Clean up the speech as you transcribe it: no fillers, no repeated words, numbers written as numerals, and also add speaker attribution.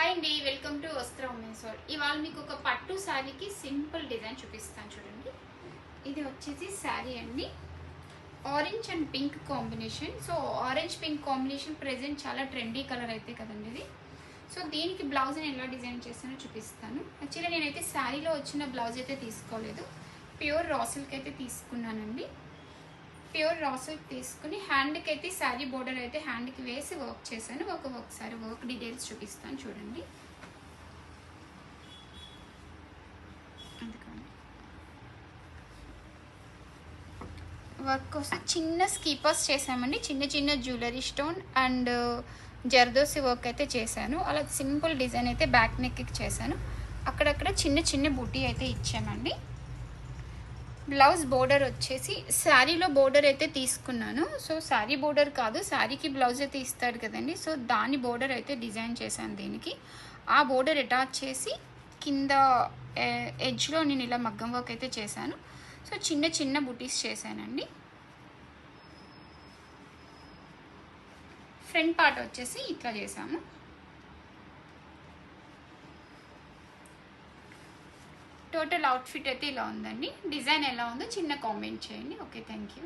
Speaker 1: Hi అండి, welcome to వస్త్ర women's world. ఇవాళ మీకు ఒక పట్టు శారీకి సింపుల్ డిజైన్ చూపిస్తాను చూడండి. ఇది వచ్చేసి శారీ అండి, orange and pink combination. So orange pink combination present చాలా ట్రెండీ కలర్ అయితే కదండి ఇది. సో దీనికి బ్లౌజ్ని ఎలా డిజైన్ చేస్తానో చూపిస్తాను. యాక్చువల్లీ నేనైతే శారీలో వచ్చిన బ్లౌజ్ అయితే తీసుకోలేదు, ప్యూర్ రా సిల్క్ అయితే తీసుకున్నానండి. ప్యూర్ రా సిల్క్ తీసుకుని హ్యాండ్కి అయితే శారీ బోర్డర్ అయితే హ్యాండ్కి వేసి వర్క్ చేశాను. ఒకసారి వర్క్ డీటెయిల్స్ చూపిస్తాను చూడండి. వర్క్ కోసం చిన్న స్కీపర్స్ చేసామండి, చిన్న చిన్న jewellery stone and zardozi work అయితే చేశాను. అలా సింపుల్ డిజైన్ అయితే బ్యాక్ నెక్కి చేశాను. అక్కడక్కడ చిన్న చిన్న బుటీ అయితే ఇచ్చామండి. బ్లౌజ్ బోర్డర్ వచ్చేసి శారీలో బోర్డర్ అయితే తీసుకున్నాను. సో శారీ బోర్డర్ కాదు, శారీకి బ్లౌజ్ అయితే ఇస్తాడు కదండి. సో దాని బోర్డర్ అయితే డిజైన్ చేశాను దీనికి. ఆ బోర్డర్ అటాచ్ చేసి కింద ఎడ్జ్లో నేను ఇలా మగ్గం వర్క్ అయితే చేశాను. సో చిన్న చిన్న బుటీస్ చేశానండి. ఫ్రంట్ పార్ట్ వచ్చేసి ఇట్లా చేశాము. టోటల్ అవుట్ఫిట్ అయితే ఇలా ఉందండి. డిజైన్ ఎలా ఉందో చిన్న కామెంట్ చేయండి. Okay, thank you.